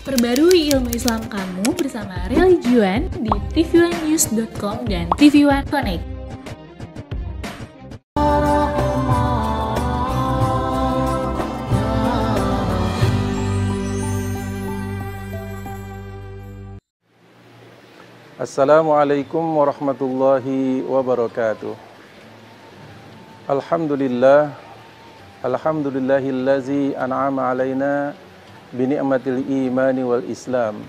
Perbarui ilmu Islam kamu bersama Religion di tv1news.com dan TV1 Connect. Assalamualaikum warahmatullahi wabarakatuh. Alhamdulillahillazi an'ama alaina bini'matil imani wal islam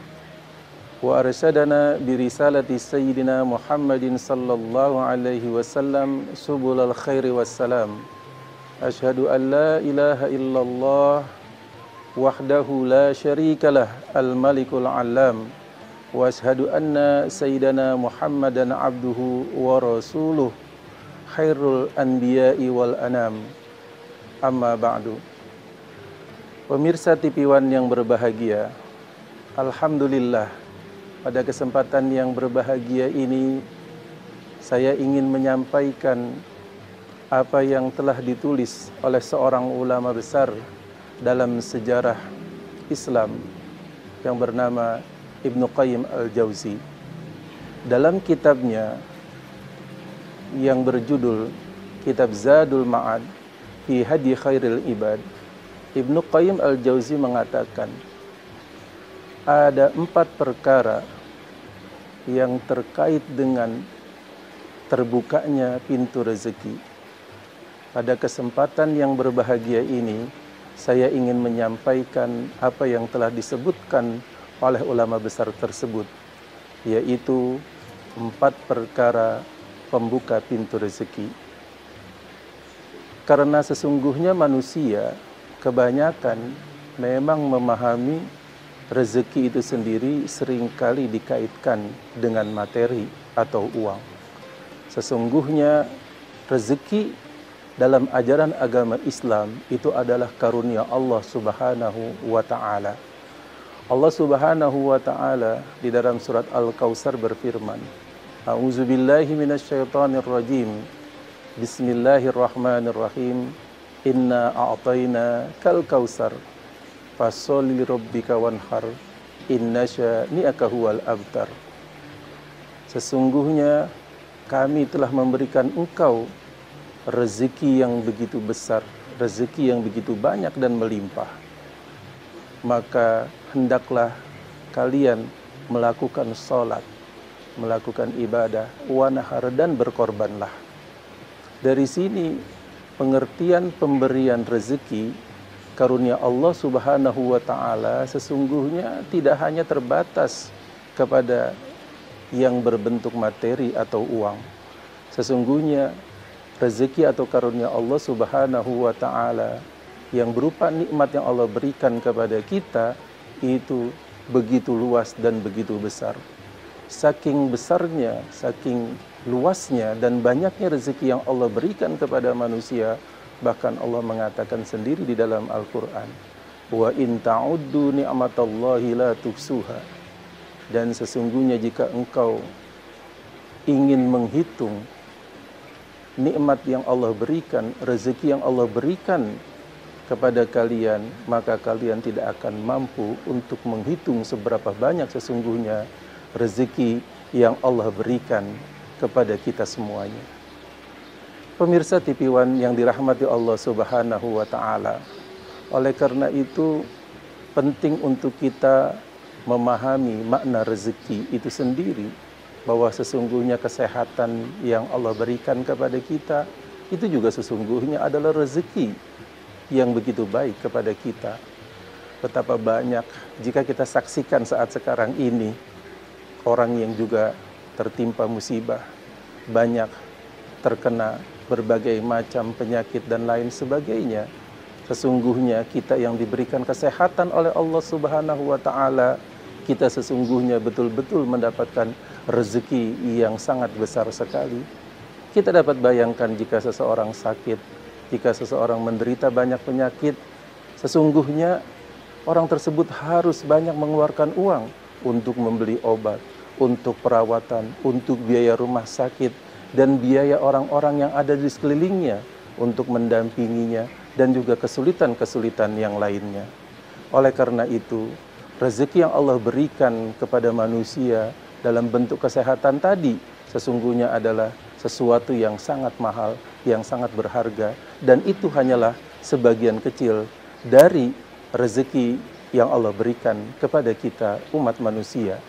wa arsyadana birisalati sayyidina Muhammadin sallallahu alaihi wasallam subulal khairi wassalam. Asyhadu an la ilaha illallah wahdahu la syarikalah al-malikul alam wa asyhadu anna sayyidana Muhammadan abduhu wa rasuluh khairul anbiya'i wal anam. Amma ba'du. Pemirsa TV1 yang berbahagia, alhamdulillah pada kesempatan yang berbahagia ini saya ingin menyampaikan apa yang telah ditulis oleh seorang ulama besar dalam sejarah Islam yang bernama Ibnu Qayyim al-Jauzi. Dalam kitabnya yang berjudul Kitab Zadul Ma'ad fi Hadi Khairil Ibad, Ibnu Qayyim al-Jauzi mengatakan ada 4 perkara yang terkait dengan terbukanya pintu rezeki. Pada kesempatan yang berbahagia ini, saya ingin menyampaikan apa yang telah disebutkan oleh ulama besar tersebut, yaitu 4 perkara pembuka pintu rezeki. Karena sesungguhnya manusia kebanyakan memang memahami rezeki itu sendiri seringkali dikaitkan dengan materi atau uang. Sesungguhnya rezeki dalam ajaran agama Islam itu adalah karunia Allah Subhanahu wa ta'ala. Allah Subhanahu wa ta'ala di dalam surat Al-Kautsar berfirman, A'udzubillahi minasyaitonir rajim. Bismillahirrahmanirrahim. Inna a'tayna kal kautsar fasholli lirabbika wanhar inna syani'aka huwal abtar. Sesungguhnya kami telah memberikan engkau rezeki yang begitu besar, rezeki yang begitu banyak dan melimpah. Maka hendaklah kalian melakukan salat, melakukan ibadah, wanahar, dan berkorbanlah. Dari sini pengertian pemberian rezeki karunia Allah Subhanahu wa ta'ala sesungguhnya tidak hanya terbatas kepada yang berbentuk materi atau uang. Sesungguhnya rezeki atau karunia Allah Subhanahu wa ta'ala yang berupa nikmat yang Allah berikan kepada kita itu begitu luas dan begitu besar. Saking besarnya, saking luasnya dan banyaknya rezeki yang Allah berikan kepada manusia, bahkan Allah mengatakan sendiri di dalam Al-Quran, wa in ta'uddu ni'matallahi la tuhsuha. Dan sesungguhnya jika engkau ingin menghitung nikmat yang Allah berikan, rezeki yang Allah berikan kepada kalian, maka kalian tidak akan mampu untuk menghitung seberapa banyak sesungguhnya rezeki yang Allah berikan kepada kita semuanya. Pemirsa TV1 yang dirahmati Allah Subhanahu wa ta'ala, oleh karena itu penting untuk kita memahami makna rezeki itu sendiri, bahwa sesungguhnya kesehatan yang Allah berikan kepada kita itu juga sesungguhnya adalah rezeki yang begitu baik kepada kita. Betapa banyak jika kita saksikan saat sekarang ini orang yang juga tertimpa musibah, banyak terkena berbagai macam penyakit dan lain sebagainya. Sesungguhnya kita yang diberikan kesehatan oleh Allah Subhanahu wa ta'ala, kita sesungguhnya betul-betul mendapatkan rezeki yang sangat besar sekali. Kita dapat bayangkan jika seseorang sakit, jika seseorang menderita banyak penyakit, sesungguhnya orang tersebut harus banyak mengeluarkan uang untuk membeli obat, untuk perawatan, untuk biaya rumah sakit, dan biaya orang-orang yang ada di sekelilingnya untuk mendampinginya, dan juga kesulitan-kesulitan yang lainnya. Oleh karena itu, rezeki yang Allah berikan kepada manusia dalam bentuk kesehatan tadi sesungguhnya adalah sesuatu yang sangat mahal, yang sangat berharga, dan itu hanyalah sebagian kecil dari rezeki yang Allah berikan kepada kita umat manusia.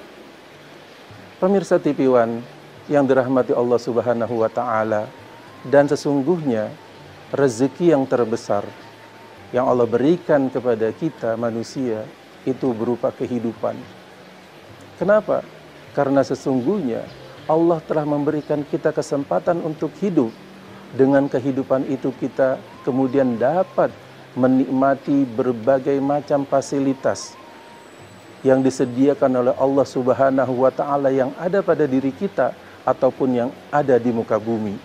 Pemirsa TV One yang dirahmati Allah Subhanahu wa taala, dan sesungguhnya rezeki yang terbesar yang Allah berikan kepada kita manusia itu berupa kehidupan. Kenapa? Karena sesungguhnya Allah telah memberikan kita kesempatan untuk hidup. Dengan kehidupan itu kita kemudian dapat menikmati berbagai macam fasilitas yang disediakan oleh Allah Subhanahu wa taala yang ada pada diri kita ataupun yang ada di muka bumi.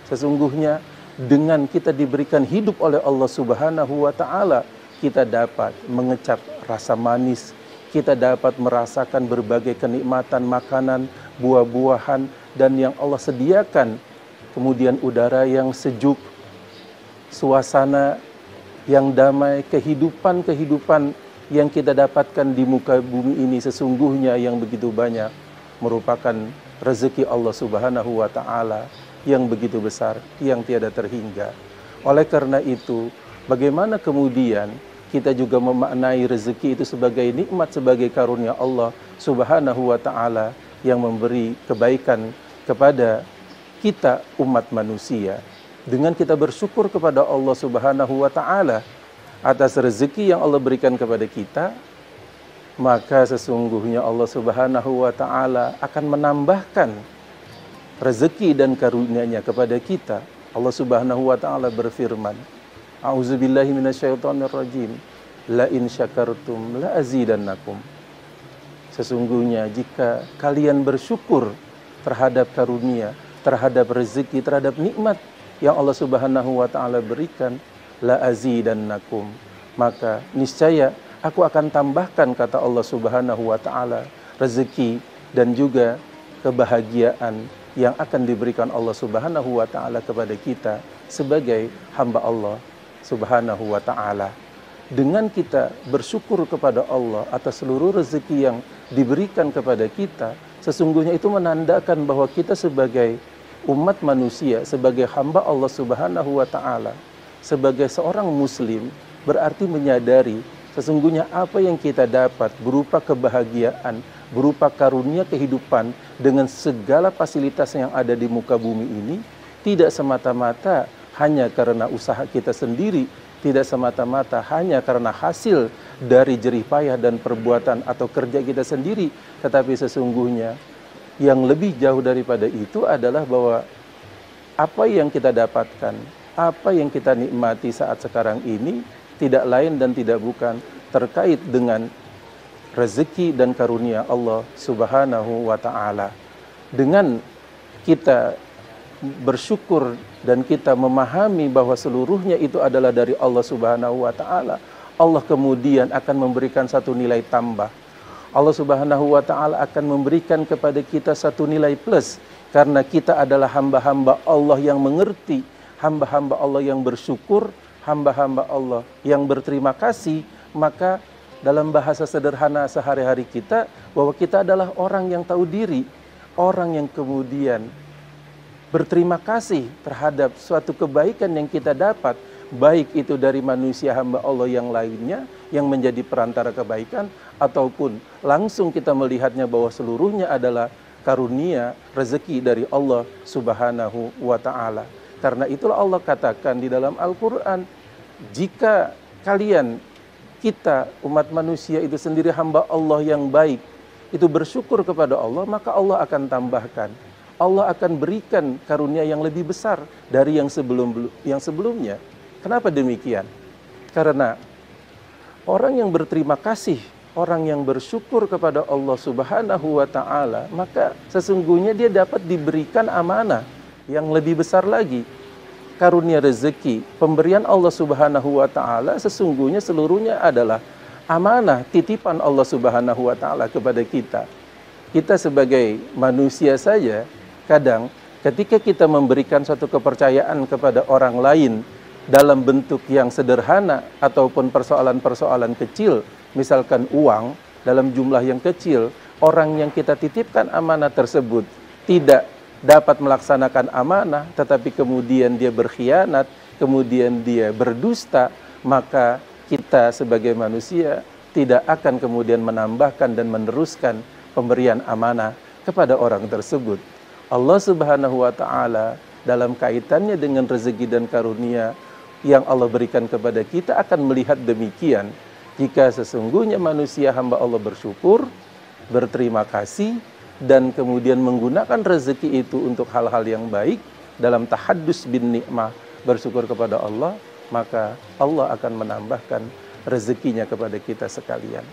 Sesungguhnya dengan kita diberikan hidup oleh Allah Subhanahu wa taala, kita dapat mengecap rasa manis, kita dapat merasakan berbagai kenikmatan makanan, buah-buahan, dan yang Allah sediakan. Kemudian udara yang sejuk, suasana yang damai, kehidupan yang kita dapatkan di muka bumi ini sesungguhnya yang begitu banyak merupakan rezeki Allah Subhanahu wa taala yang begitu besar, yang tiada terhingga. Oleh karena itu, bagaimana kemudian kita juga memaknai rezeki itu sebagai nikmat, sebagai karunia Allah Subhanahu wa taala yang memberi kebaikan kepada kita umat manusia. Dengan kita bersyukur kepada Allah Subhanahu wa taala atas rezeki yang Allah berikan kepada kita, maka sesungguhnya Allah Subhanahu wa taala akan menambahkan rezeki dan karunia-Nya kepada kita. Allah Subhanahu wa taala berfirman, A'udzubillahi minasyaitonirrajim. La in syakartum la azidannakum. Sesungguhnya jika kalian bersyukur terhadap karunia, terhadap rezeki, terhadap nikmat yang Allah Subhanahu wa taala berikan, la azidannakum, maka niscaya aku akan tambahkan, kata Allah Subhanahu wa taala, rezeki dan juga kebahagiaan yang akan diberikan Allah Subhanahu wa taala kepada kita sebagai hamba Allah Subhanahu wa taala. Dengan kita bersyukur kepada Allah atas seluruh rezeki yang diberikan kepada kita, sesungguhnya itu menandakan bahwa kita sebagai umat manusia, sebagai hamba Allah Subhanahu wa taala, sebagai seorang muslim, berarti menyadari sesungguhnya apa yang kita dapat berupa kebahagiaan, berupa karunia kehidupan dengan segala fasilitas yang ada di muka bumi ini, tidak semata-mata hanya karena usaha kita sendiri, tidak semata-mata hanya karena hasil dari jerih payah dan perbuatan atau kerja kita sendiri, tetapi sesungguhnya yang lebih jauh daripada itu adalah bahwa apa yang kita dapatkan, apa yang kita nikmati saat sekarang ini tidak lain dan tidak bukan terkait dengan rezeki dan karunia Allah Subhanahu wa taala. Dengan kita bersyukur dan kita memahami bahwa seluruhnya itu adalah dari Allah Subhanahu wa taala, Allah kemudian akan memberikan satu nilai tambah. Allah Subhanahu wa taala akan memberikan kepada kita satu nilai plus karena kita adalah hamba-hamba Allah yang mengerti, hamba-hamba Allah yang bersyukur, hamba-hamba Allah yang berterima kasih. Maka dalam bahasa sederhana sehari-hari kita, bahwa kita adalah orang yang tahu diri, orang yang kemudian berterima kasih terhadap suatu kebaikan yang kita dapat, baik itu dari manusia hamba Allah yang lainnya yang menjadi perantara kebaikan, ataupun langsung kita melihatnya bahwa seluruhnya adalah karunia rezeki dari Allah Subhanahu wa taala. Karena itulah Allah katakan di dalam Al-Quran, jika kalian, kita umat manusia itu sendiri hamba Allah yang baik, itu bersyukur kepada Allah, maka Allah akan tambahkan, Allah akan berikan karunia yang lebih besar dari yang sebelumnya. Kenapa demikian? Karena orang yang berterima kasih, orang yang bersyukur kepada Allah Subhanahu wa taala, maka sesungguhnya dia dapat diberikan amanah yang lebih besar lagi. Karunia rezeki, pemberian Allah Subhanahu wa taala sesungguhnya seluruhnya adalah amanah, titipan Allah Subhanahu wa taala kepada kita. Kita sebagai manusia saja, kadang ketika kita memberikan suatu kepercayaan kepada orang lain dalam bentuk yang sederhana ataupun persoalan-persoalan kecil, misalkan uang, dalam jumlah yang kecil, orang yang kita titipkan amanah tersebut tidak dapat melaksanakan amanah, tetapi kemudian dia berkhianat, kemudian dia berdusta, maka kita sebagai manusia tidak akan kemudian menambahkan dan meneruskan pemberian amanah kepada orang tersebut. Allah Subhanahu wa Ta'ala dalam kaitannya dengan rezeki dan karunia yang Allah berikan kepada kita akan melihat demikian. Jika sesungguhnya manusia hamba Allah bersyukur, berterima kasih, dan kemudian menggunakan rezeki itu untuk hal-hal yang baik dalam tahaddus bin nikmah, bersyukur kepada Allah, maka Allah akan menambahkan rezekinya kepada kita sekalian.